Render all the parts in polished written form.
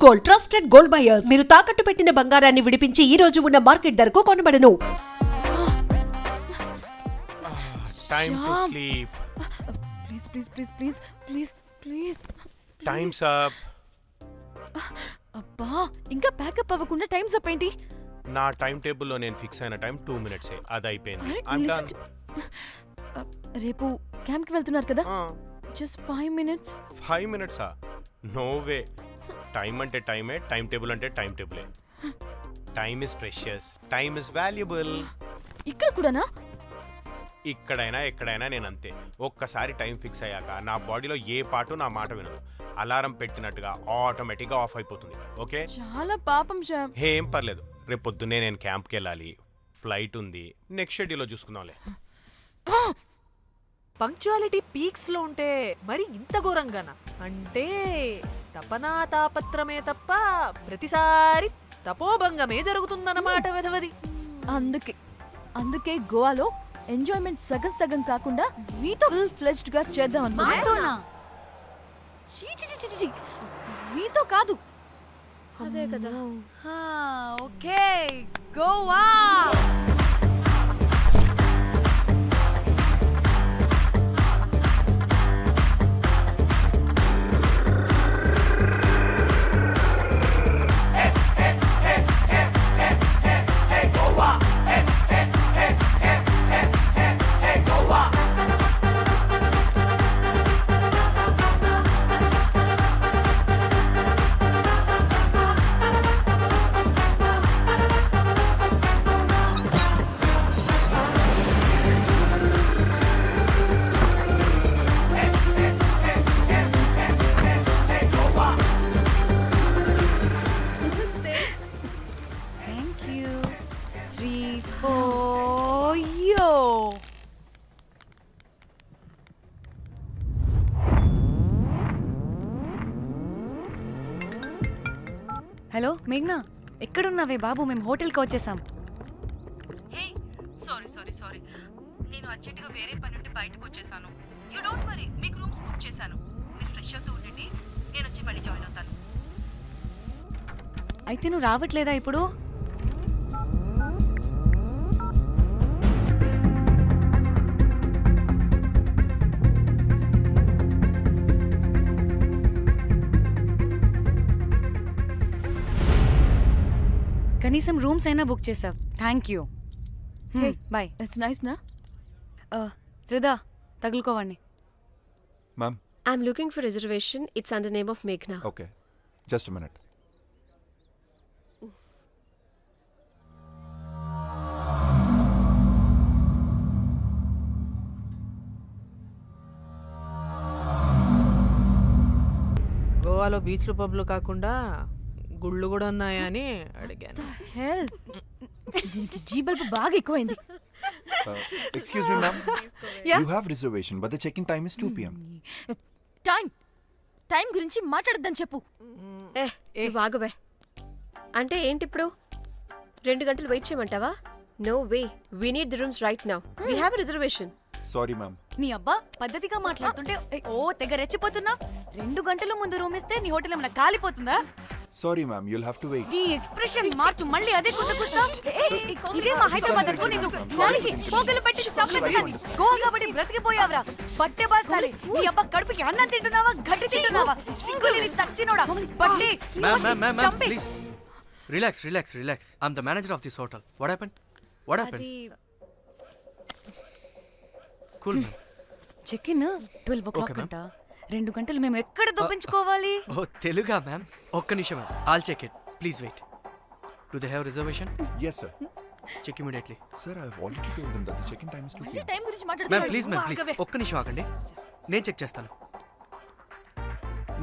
Gold, trusted gold buyers. మీరు తాకట్టు పెట్టిన బంగారాన్ని విడిపించి ఈ రోజు ఉన్న మార్కెట్ ధరకు కొనబడను. Time to sleep. Please Time's up. అబ్బా ఇంకా ప్యాకప్ అవ్వకుండా టైమ్స్ అప్ ఏంటి? నా టైం టేబుల్లో నేను ఫిక్స్ అయిన టైం 2 minutes అది అయిపోయింది. రేపు క్యాంప్ కి వెళ్తున్నారు కదా, just 5 minutes. 5 minutes no way. Time అంటే టైమే, టైం టేబుల్ అంటే టైం టేబులే. Time is precious, time is valuable. ఇక్కడ కూడానా? ఇక్కడైనా ఎక్కడైనా నేను అంతే. ఒక్కసారి టైం ఫిక్స్ అయ్యాక నా బాడీలో ఏ పాటు నా మాట వినదు. అలారం పెట్టినట్టుగా ఆటోమేటిక్గా ఆఫ్ అయిపోతుంది. ఓకే, చాలా పాపం శ్యామ్. ఏం పర్లేదు, రేపు పొద్దున్నే నేను క్యాంప్కి వెళ్ళాలి, ఫ్లైట్ ఉంది. నెక్స్ట్ షెడ్యూల్లో చూసుకుందాంలే. పంక్చువాలిటీ పీక్స్ లో ఉంటే మరి ఇంత ఘోరంగానా? అంటే తపనా తాపత్రమే తప్ప ప్రతిసారి తపోభంగమే జరుగుతుందన్నమాట వెధవది. అందుకే గోవాలో ఎంజాయ్మెంట్ సగం సగం కాకుండా మీతో ఫుల్ ఫ్లెజ్డ్ గా చేద్దాం అనుకున్నా. మీతో కాదు. అదే కదా. ఓకే, గోవా. హలో మేఘ్నా, ఎక్కడున్నావే బాబు? మేము హోటల్కి వచ్చేసాం. హే, సారీ నేను అర్జెంటుగా వేరే పని నుండి బయటకు వచ్చేసాను. యూ డోంట్ వరీ, మీకు రూమ్స్ బుక్ చేశాను. మీరు ఫ్రెష్ అవుతూ ఉండండి, నేను వచ్చి మళ్ళీ జాయిన్ అవుతాను. అయితే నువ్వు రావట్లేదా ఇప్పుడు? కనీసం రూమ్స్ అయినా బుక్ చేసావు, thank you. Bye. It's nice నా? త్రిదా, తగులుకోవండి. Ma'am. I'm looking for reservation. It's under name of Meghna. Okay. Just a minute. గోవాలో బీచ్లు పబ్లు కాకుండా గుళ్ళు కూడా ఉన్నాయా అని అడిగాను. దీనికి జీ బల్బ్ బాగా ఎక్కువైంది. Excuse me, ma'am. Yeah. You have reservation, but the check-in time is 2 p.m. Time గురించి మాట్లాడద్దని చెప్పు. వాగవే. అంటే ఏంటి ఇప్పుడు 2 గంటలు వెయిట్ చేయమంటావా? No way, we need the rooms right now. We have a reservation. Sorry, ma'am. నీ అబ్బా పద్ధతిగా మాట్లాడుతుంటే తెగ రెచ్చిపోతున్నా. 2 గంటల ముందు రూమ్ ఇస్తే నీ హోటల్ ఏమైనా కాలిపోతుందా? Sorry, ma'am. You'll have to wait. నీ ఎక్స్ప్రెషన్ మార్చు, మళ్ళీ అదే కుసకుసా. ఇదే మా హైదరాబాద్ అనుకో. నిన్ను నాలికి పోగలు పెట్టి చంపేస్తాను. గోవా కాబట్టి బ్రతికిపోయావరా బట్టే బాసాలి. నీ అబ్బా కడుపుకి అన్నం తింటున్నావా, గడ్డి తింటున్నావా? సింగులిని సచ్చినోడా బట్టే. Ma'am, please. Relax. I'm the manager of this hotel. What happened? Cool, ma'am. Check in 12 o'clock అంట. 2 గంటలు మేము ఎక్కడ దొప్పించుకోవాలి? Oh, Teluga, ma'am. ఒక్క నిమిషం, ma'am. I'll check it. Please wait. Do they have reservation? Yes, sir. Check immediately. Sir, I've already told them that the check-in time is 2 p.m. Time గురించి Ma'am, మాట్లాడుతున్నాడు. please. ఒక్క నిమిషం ఆగండి, నేను check చేస్తాను.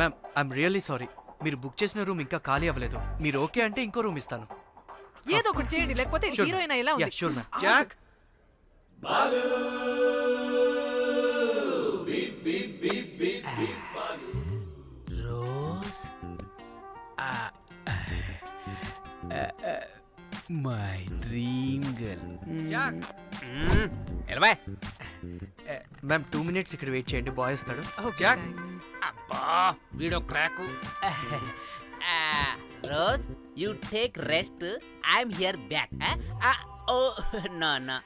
Ma'am, I'm really sorry. మీరు book చేసిన room ఇంకా ఖాళీ అవ్వలేదు. మీరు ఓకే అంటే ఇంకో రూమ్ ఇస్తాను. ఏదో ఒకటి చేయండి, లేకపోతే హీరోయిన్ ఎలా ఉంది? Sure ma'am. Jack, Rose, my dream girl. Jack. ఎలవా మ్యామ్ 2 minutes ఇక్కడ వెయిట్ చేయండి, బాయ్ వస్తాడు. Okay, Jack. thanks. అబ్బా వీడో crack. Rose you take rest I'm here back oh no no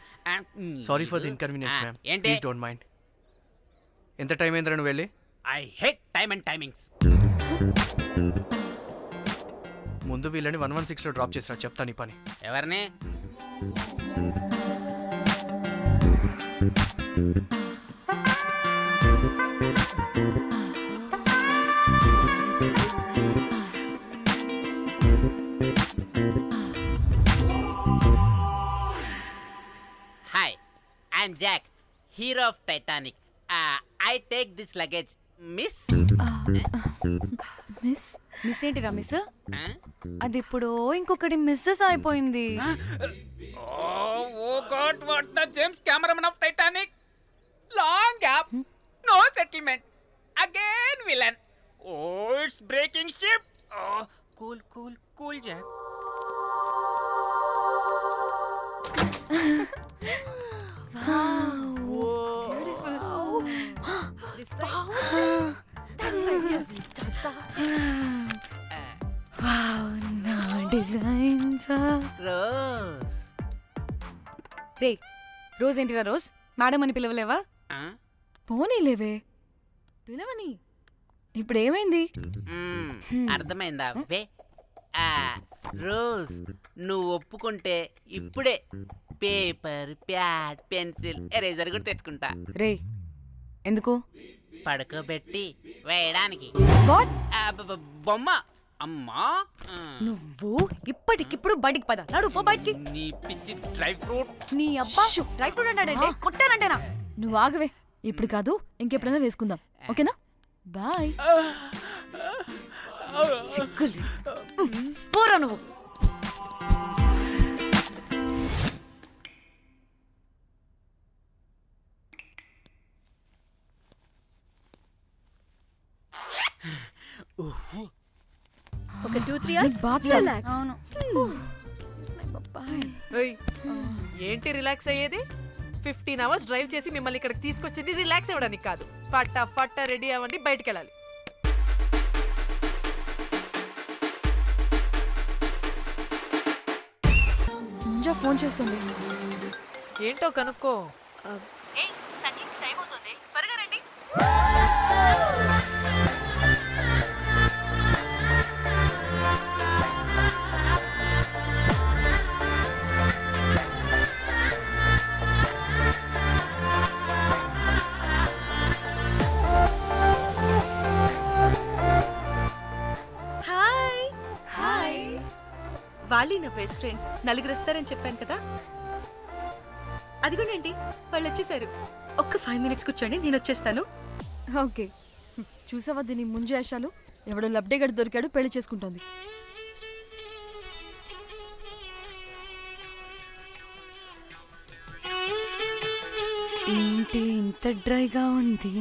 sorry for the inconvenience ma'am. ఏంటి please don't mind. ఎంత time అయిందిరా నువ్వు వెళ్ళి? I hate time and timings. ముందు వీళ్ళని 116లో డ్రాప్ చేసినా చెప్తాను ఈ పని. ఎవరిని? Hi I'm Jack, hero of Titanic. I take this luggage miss. Miss miss ఏంటిరా మిస్? అది ఇప్పుడు ఇంకొకటి మిస్సెస్ అయిపోయింది. Oh God, what the James cameraman of Titanic. Long gap, no settlement, again villain. Oh it's breaking ship. Cool cool cool Jack. Rose. రే Rose ఏంటిరా Rose? Madam అని పిలవలేవా? పోనీలేవే, పిలవని. ఇప్పుడు ఏమైంది? అర్థమైందా? వే రోజ్, నువ్వు ఒప్పుకుంటే ఇప్పుడే పేపర్, ప్యాడ్, పెన్సిల్, ఎరేజర్ కూడా తెచ్చుకుంటా. రే ఎందుకు? పడుకోబెట్టి వేయడానికి. వాట్? బొమ్మ. అమ్మా, నువ్వు ఇప్పటికిప్పుడు బయటికి పద. నడు పో బయటికి. నీ పిచ్చి డ్రై ఫ్రూట్. నీ అబ్బా డ్రై ఫ్రూట్ అన్నాడంటే కొట్టానంటేనా? నువ్వు ఆగవే, ఇప్పుడు కాదు ఇంకెప్పుడైనా వేసుకుందాం, ఓకేనా? బాయ్. సిగ్గులు పోరా నువ్వు. ఒక 2-3 hours bath relax. అవును. ఏయ్, ఏంటి రిలాక్స్ అయ్యేది? 15 hours డ్రైవ్ చేసి మిమ్మల్ని ఇక్కడికి తీసుకొచ్చింది రిలాక్స్ అవ్వడానికి కాదు. ఫట్ట రెడీ అవ్వండి, బయటికి వెళ్ళాలి. ముంజా ఫోన్ చేస్తుంది. ఏంటో కనుక్కో. ఏయ్ సంగీత్, టైం అవుతుంది, త్వరగా రండి. Hi hi. వాళ్ళీ నా బెస్ట్ ఫ్రెండ్స్. నలుగురు వస్తారని చెప్పాను కదా, అదిగోనండి వాళ్ళు వచ్చేసారు. ఒక్క 5 minutes కూర్చోండి, నేను వచ్చేస్తాను. ఓకే, చూసావా దీని ముంజేషాలు? ఎవడో లబ్డేగడ్ దొరికాడు, పెళ్లి చేసుకుంటోంది. ఏంటి ఇంత డ్రైగా ఉంది?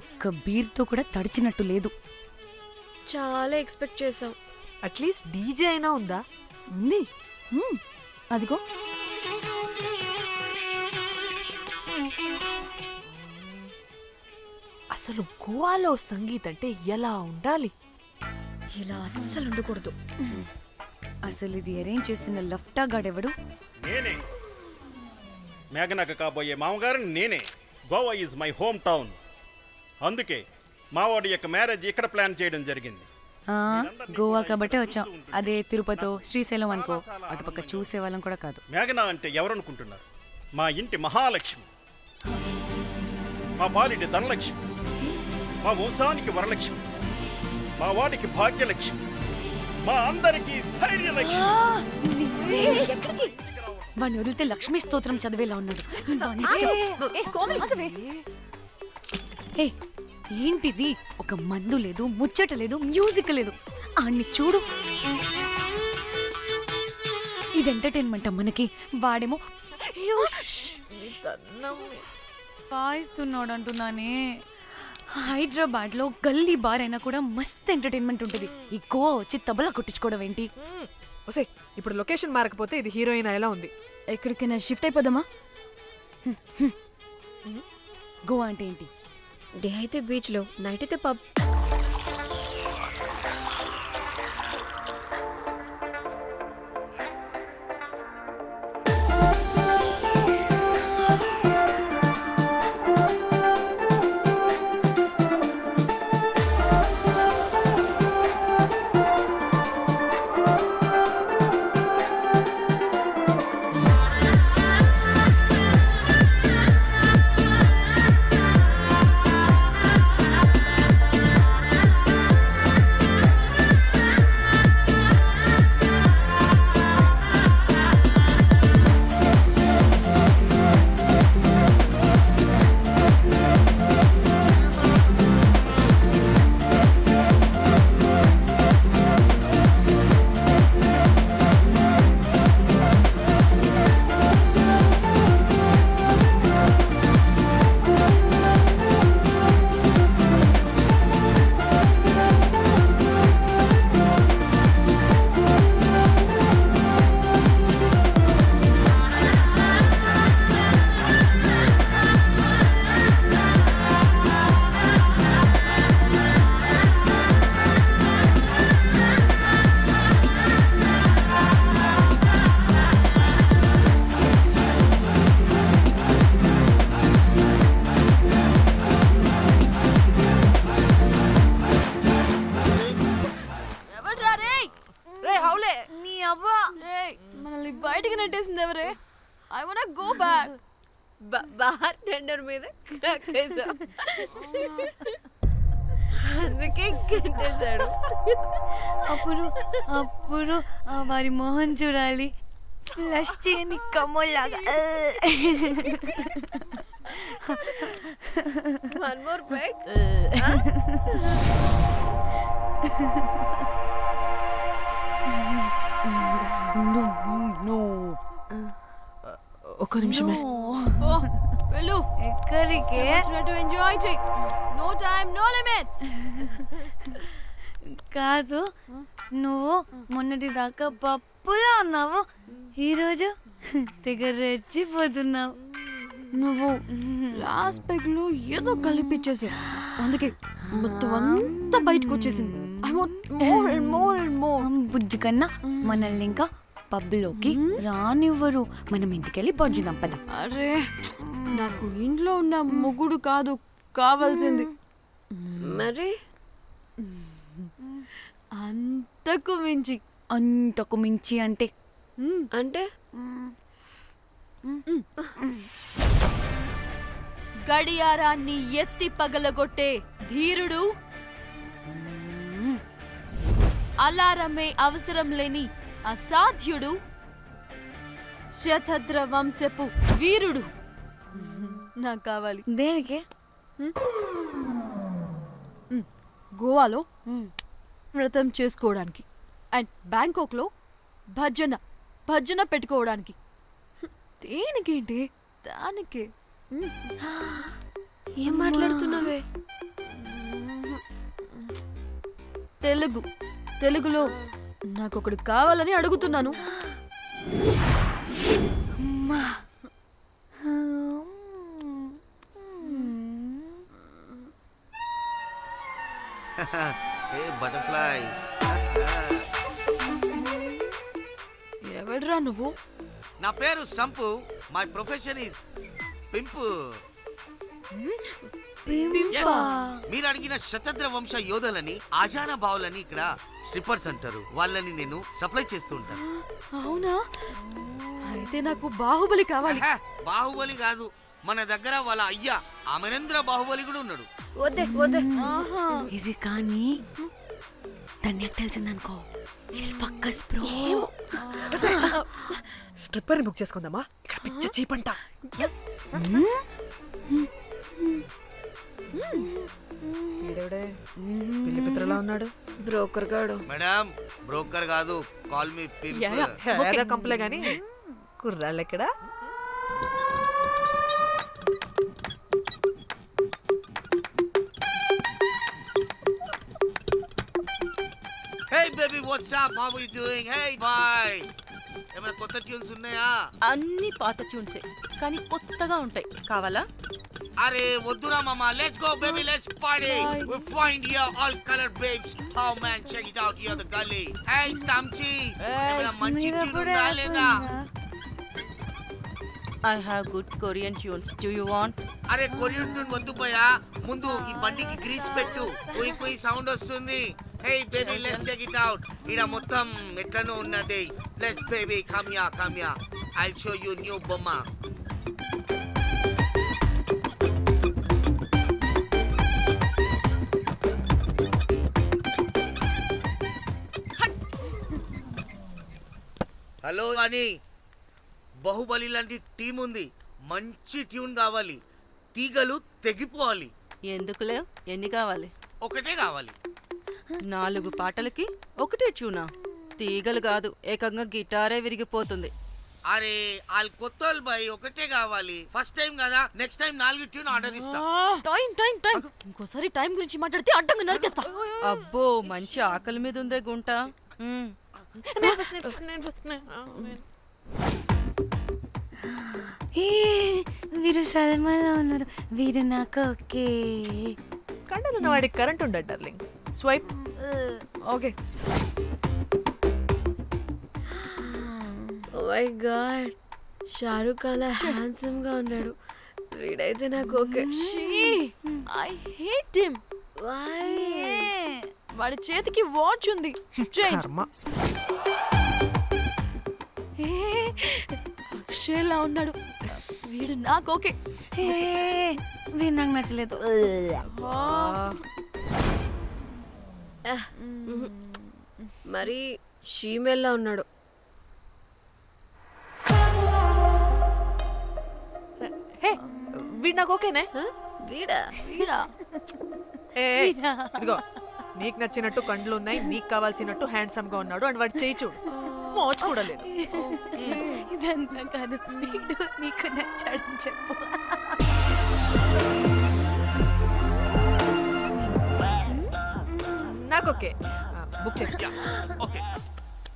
ఒక్క బీర్తో కూడా తడిచినట్టు లేదు. చాలా ఎక్స్పెక్ట్ చేసాం. అట్లీస్ట్ డీజే అయినా ఉందా? ఉంది. అదిగో. అసలు గోవాలో సంగీత్ అంటే ఎలా ఉండాలి? ఇలా అస్సలు ఉండకూడదు. అసలు ఇది అరేంజ్ చేసిన లఫ్టా గాడెవడు? నేనే మేఘనకు కాబోయే మామగారిని నేనే. Goa is my home town. అందుకే మావాడి యొక్క మ్యారేజ్ ఇక్కడ ప్లాన్ చేయడం జరిగింది. గోవా కాబట్టే వచ్చాం. అదే తిరుపతి, శ్రీశైలం అనుకో, అటుపక్క చూసే వాళ్ళం కూడా కాదు. మేఘన అంటే ఎవరనుకుంటున్నారు? మా ఇంటి మహాలక్ష్మి, మా పాలిటి ధనలక్ష్మి, మా వంశానికి వరలక్ష్మి, మా వాడికి భాగ్యలక్ష్మి, మా అందరికీ ధైర్యలక్ష్మి. వాడిని వదిలితే లక్ష్మీ స్తోత్రం చదివేలా ఉన్నాడు. ఏంటిది? ఒక మందు లేదు, ముచ్చట లేదు, మ్యూజిక్ లేదు. ఆన్ని చూడు. ఇది ఎంటర్టైన్మెంట్ మనకి. వాడేమో పాయిస్తున్నాడు అంటున్నానే. హైదరాబాద్ లో గల్లీ బార్ అయినా కూడా మస్త్ ఎంటర్టైన్మెంట్ ఉంటుంది. ఈ గోవా వచ్చి తబలా కొట్టించుకోవడం ఏంటి? ఒసే, ఇప్పుడు లొకేషన్ మారకపోతే ఇది హీరోయిన్ ఎలా ఉంది? ఎక్కడికైనా షిఫ్ట్ అయిపోదామా? గోవా అంటే ఏంటి? డే అయితే బీచ్ లో, నైట్ అయితే పబ్. రే హౌలే నీ అబ్బా మనల్ని బయటికి నెట్టేసింది ఎవరే? I want go back. Bar tender మీద crack వేసా. అందుకే కట్టేశాడు. అప్పుడు వారి మొహం చూడాలి, ఫ్లష్ చేయని కమ్మోలాగా. One more pack. ఒక్క నిమిషమే. వెళ్ళు. ఎక్కడికే? ఎంజాయ్ చెయ్. No time no limits. కాదు, నువ్వు మొన్నటి దాకా పప్పులా ఉన్నావు, ఈరోజు తెగ రెచ్చిపోతున్నావు. నువ్వు లాస్ట్ పెగ్ లో ఏదో కలిపిచ్చేసి అందుకే మొత్తం అంతా బయటకు వచ్చేసింది. I want more and more and more. Bujju కన్నా మనల్ని ఇంకా పబ్లోకి రానివ్వరు. మనం ఇంటికెళ్ళి పొంచుదాం పద. అరే నాకు ఇంట్లో ఉన్న మొగుడు కాదు కావాల్సింది. మరి అంతకు మించి. అంతకు మించి అంటే అంటే గడియారాన్ని ఎత్తి పగలగొట్టే ధీరుడు, అలారమే అవసరం లేని అసాధ్యుడు, శతద్ర వంశపు వీరుడు నాకు కావాలి. దేనికి? గోవాలో వ్రతం చేసుకోవడానికి అండ్ బ్యాంకాక్లో భజన పెట్టుకోవడానికి. దేనికేంటి? దానికే. ఏం మాట్లాడుతున్నావే? తెలుగులో నాకొకడు కావాలని అడుగుతున్నాను. ఎవడ్రా నువ్వు? నా పేరు Sampu. My profession is pimp. మీరు అడిగిన శతద్ర వంశ యోధులని, ఆజానా బావులని ఇక్కడ స్ట్రిప్పర్స్ అంటారు. వాళ్ళని నేను సప్లై చేస్తూ ఉంటాను. అవునా? అయితే నాకు బాహుబలి కావాలి. బాహుబలి కాదు, మన దగ్గర వాళ్ళ అయ్యా అమరేంద్ర బాహుబలి కూడా ఉన్నాడు. వద్దే వద్దే. ఇది కానీ ధన్యకు తెలిసిందనుకో, స్ట్రిప్పర్ బుక్ చేసుకుందామా? ఇక్కడ పిచ్చ చీపంట. పిల్లి పిత్రలా ఉన్నాడు. బ్రోకర్ గాడు. మేడం బ్రోకర్ కాదు, కాల్ మీ పింప్. కంపలే గాని కుర్రాళ్ళు ఎక్కడ? Hey baby, what's up? How are you doing? Hey bye. ఏమైనా కొత్త ట్యూన్స్ ఉన్నాయా? అన్ని పాత ట్యూన్సే కానీ కొత్తగా ఉంటాయి. కావాలా? అరే వద్దురా మామ. Let's go baby, let's party. We find here all color babes. Oh man, check it out here the gully. Hey Tamchi, ఏమైనా మంచి ట్యూన్ ఉందా లేదా? I have good Korean tunes. Do you want? అరే కొరియన్ ట్యూన్ వద్దు పోయా, ముందు ఈ బండికి గ్రీస్ పెట్టు. కొయి కొయి సౌండ్ వస్తుంది. Hey baby, let's check it out. ఇడ మొత్తం ఎట్లనో ఉన్నది. Let's baby, come here. I'll show you new బొమ్మ. హలో అని బాహుబలి లాంటి టీం ఉంది. మంచి ట్యూన్ కావాలి. తీగలు తెగిపోవాలి. ఎందుకులే? ఎన్ని కావాలి? ఒకటే కావాలి. 4 పాటలకి ఒకటే ట్యూనా? తీగలు కాదు, ఏకంగా గిటారే విరిగిపోతుంది. అరే వాళ్ళు కొత్త వాళ్ళు బాయ్, ఒకటే కావాలి. ఫస్ట్ టైం కదా, నెక్స్ట్ టైం 4 ట్యూన్ ఆర్డర్ ఇస్తా. టైం ఇంకోసారి టైం గురించి మాట్లాడితే అడ్డంగా నరికేస్తా. అబ్బో మంచి ఆకలి మీద ఉందే గుంట. వీరు సల్మాలో ఉన్నారు. వీరు నాకు ఓకే. కండలున్న వాడికి కరెంట్ ఉండదు darling. Swipe. Okay. Oh my god, Shahrukh అలా హ్యాండ్సమ్ గా ఉన్నాడు. వీడైతే నాకు okay. I hate him. Why? వాడి చేతికి వాచ్ ఉంది. చేంజ్. కర్మ. ఏ, అక్షయ్లా ఉన్నాడు వీడు. నాకు ఓకే. వీడు నాకు నచ్చలేదు. మరి షీమేల్లా ఉన్నాడు. హే వీడు నాకు ఓకేనే. వీడా? వీడా? ఇదిగో నీకు నచ్చినట్టు కండ్లు ఉన్నాయి, నీకు కావాల్సినట్టు హ్యాండ్సమ్ గా ఉన్నాడు అండ్ వాడు చేయి చూడు, మోచు కూడా లేదు. ఇదంతా కాదు, వీడు నీకు నచ్చాడని చెప్పు. నాకు ఓకే. బుక్ చేసి ఓకే,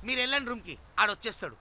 మీరు వెళ్ళండి రూమ్ కి, ఆడొచ్చేస్తాడు.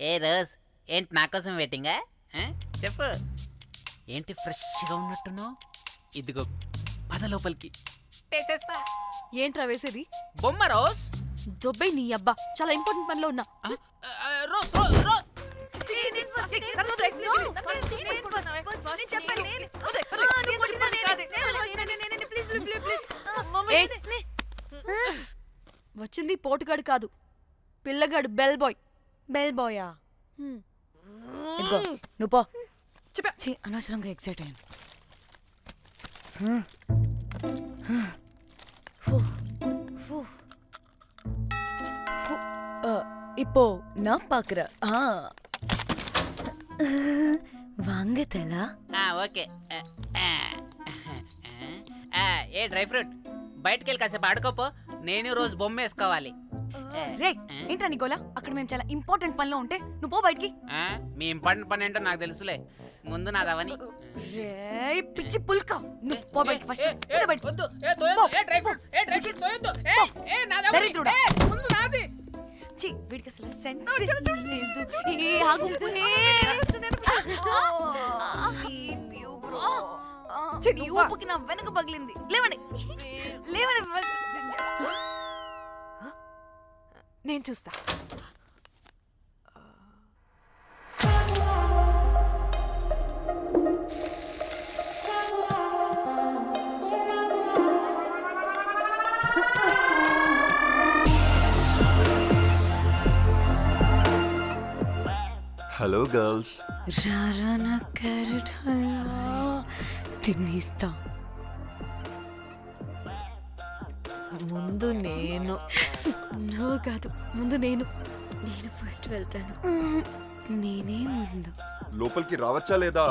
ఏ రోజ్, ఏంటి నా కోసం వెయిటింగా? చెప్పు, ఏంటి ఫ్రెష్గా ఉన్నట్టున్నావు? ఇదిగో పద లోపలికి. ఏంట్రా వేసేది? బొమ్మ రోజ్. దొబ్బై నీ అబ్బా, చాలా ఇంపార్టెంట్ పనిలో ఉన్నా. Rose rose rose. వచ్చింది పోటుగాడు కాదు, పిల్లగాడు. Bell boy. బెల్ బాయా? ఇదిగో నువ్వు పో. ఛీ, అనవసరంగా ఎక్సైట్ అయ్యాను. இப்போ நான் பாக்குறேன். வாங்க தலா. ఓకే. ఏ డ్రై ఫ్రూట్, బయటకు వెళ్ళి కాసేపు ఆడుకోపో, నేను రోజు బొమ్మ వేసుకోవాలి. రే ఏంట్రా నీ గోలా? అక్కడ మేము చాలా ఇంపార్టెంట్ పనిలో ఉంటే నువ్వు పో బయటికి. మీ ఇంపార్టెంట్ పని ఏంటో నాకు తెలుసులే, ముందు నాదవని. రే పిచ్చి పుల్క, నువ్వు పో బయటికి ఫస్ట్. వద్దు, డ్రై ఫ్రూట్, డ్రై ఫ్రూట్ తోయొద్దు. దరిద్రుడా. ముందు నాది. ఛీ, వీడికి అసలు సెన్స్ లేదు. ఏ ఆగు. చెడి ఊపుకి నా వెనక పగిలింది. లేవండి లేవండి. నేను చూస్తా. Hello girls. రారా నా క్యారెట్ హల్వా తినేస్తా. ముందు నేను. నువ్వు కాదు, ముందు నేను. నేను ఫస్ట్ వెళ్తాను. నేనే ముందు. లోపలికి రావచ్చా లేదా?